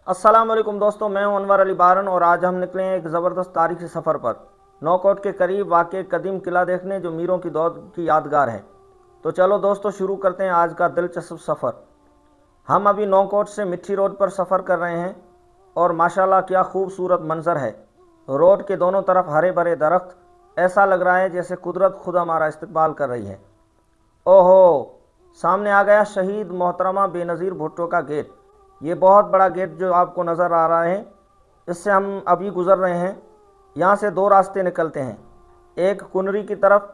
अस्सलाम वालेकुम दोस्तों, मैं हूं अनवर अली बारन और आज हम निकले हैं एक ज़बरदस्त तारीखी सफ़र पर। नौकोट के करीब वाक़ कदीम किला देखने जो मीरों की दौड़ की यादगार है। तो चलो दोस्तों शुरू करते हैं आज का दिलचस्प सफ़र। हम अभी नौकोट से मिट्टी रोड पर सफ़र कर रहे हैं और माशाल्लाह क्या खूबसूरत मंज़र है। रोड के दोनों तरफ हरे भरे दरख्त, ऐसा लग रहा है जैसे कुदरत खुद हमारा इस्तकबाल कर रही है। ओहो, सामने आ गया शहीद मोहतरमा बेनज़ीर भुट्टो का गेट। ये बहुत बड़ा गेट जो आपको नज़र आ रहा है, इससे हम अभी गुज़र रहे हैं। यहाँ से दो रास्ते निकलते हैं, एक कुनरी की तरफ,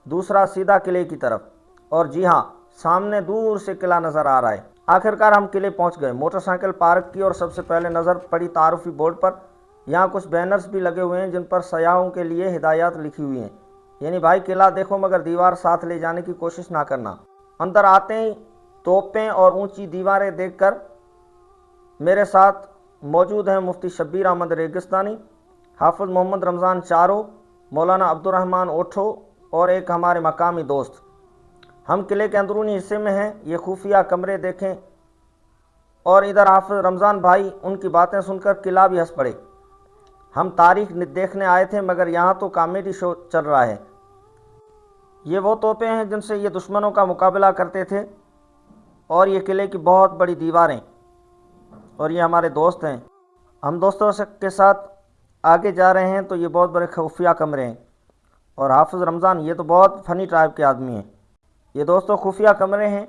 दूसरा सीधा किले की तरफ। और जी हाँ, सामने दूर से किला नज़र आ रहा है। आखिरकार हम किले पहुँच गए। मोटरसाइकिल पार्क की और सबसे पहले नज़र पड़ी तारुफी बोर्ड पर। यहाँ कुछ बैनर्स भी लगे हुए हैं जिन पर सयाहों के लिए हिदायत लिखी हुई हैं, यानी भाई किला देखो मगर दीवार साथ ले जाने की कोशिश ना करना। अंदर आते ही तोपें और ऊंची दीवारें देखकर मेरे साथ मौजूद हैं मुफ्ती शब्बीर अहमद रेगिस्तानी, हाफिज़ मोहम्मद रमज़ान चारो, मौलाना अब्दुर्रहमान ओठो और एक हमारे मकामी दोस्त। हम किले के अंदरूनी हिस्से में हैं। ये खुफिया कमरे देखें और इधर हाफिज़ रमज़ान भाई, उनकी बातें सुनकर किला भी हंस पड़े। हम तारीख देखने आए थे मगर यहाँ तो कॉमेडी शो चल रहा है। ये वो तोपें हैं जिनसे ये दुश्मनों का मुकाबला करते थे और ये किले की बहुत बड़ी दीवारें। और ये हमारे दोस्त हैं। हम दोस्तों के साथ आगे जा रहे हैं तो ये बहुत बड़े खुफिया कमरे हैं। और हाफिज़ रमज़ान ये तो बहुत फ़नी टाइप के आदमी हैं। ये दोस्तों खुफिया कमरे हैं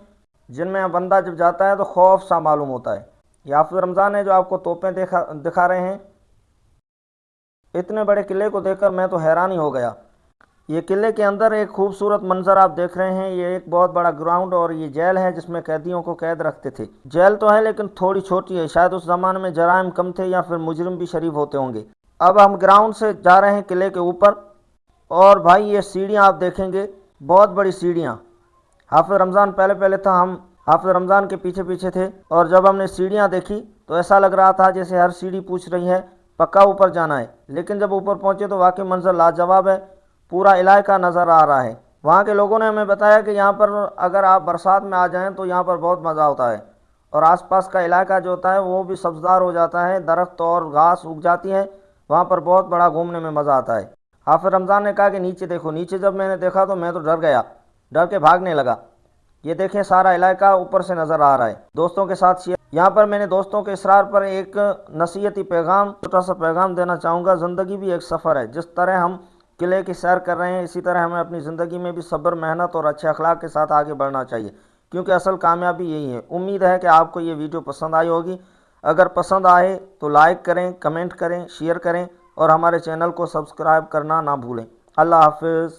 जिनमें बंदा जब जाता है तो खौफ सा मालूम होता है। ये हाफिज़ रमज़ान है जो आपको तोपें दिखा रहे हैं। इतने बड़े किले को देखकर मैं तो हैरान ही हो गया। ये किले के अंदर एक खूबसूरत मंजर आप देख रहे हैं। ये एक बहुत बड़ा ग्राउंड और ये जेल है जिसमें कैदियों को कैद रखते थे। जेल तो है लेकिन थोड़ी छोटी है, शायद उस ज़माने में जराइम कम थे या फिर मुजरिम भी शरीफ होते होंगे। अब हम ग्राउंड से जा रहे हैं किले के ऊपर और भाई ये सीढ़ियाँ आप देखेंगे, बहुत बड़ी सीढ़ियाँ। हाफिज़ रमज़ान पहले था, हम हाफिज़ रमज़ान के पीछे पीछे थे और जब हमने सीढ़ियाँ देखी तो ऐसा लग रहा था जैसे हर सीढ़ी पूछ रही है पक्का ऊपर जाना है। लेकिन जब ऊपर पहुँचे तो वाकई मंजर लाजवाब है। पूरा इलाका नज़र आ रहा है। वहाँ के लोगों ने हमें बताया कि यहाँ पर अगर आप बरसात में आ जाएं तो यहाँ पर बहुत मज़ा होता है और आसपास का इलाका जो होता है वो भी सब्ज़दार हो जाता है, दरख्त और घास उग जाती है। वहाँ पर बहुत बड़ा घूमने में मज़ा आता है। हाफिज़ रमज़ान ने कहा कि नीचे देखो। नीचे जब मैंने देखा तो मैं तो डर गया, डर के भागने लगा। ये देखें सारा इलाका ऊपर से नज़र आ रहा है। दोस्तों के साथ शेयर। यहाँ पर मैंने दोस्तों के इसरार पर एक नसीहती पैगाम, छोटा सा पैगाम देना चाहूँगा। ज़िंदगी भी एक सफ़र है। जिस तरह हम किले की सैर कर रहे हैं इसी तरह हमें अपनी ज़िंदगी में भी सब्र, मेहनत और अच्छे अखलाक के साथ आगे बढ़ना चाहिए, क्योंकि असल कामयाबी यही है। उम्मीद है कि आपको ये वीडियो पसंद आई होगी। अगर पसंद आए तो लाइक करें, कमेंट करें, शेयर करें और हमारे चैनल को सब्सक्राइब करना ना भूलें। अल्लाह हाफिज़।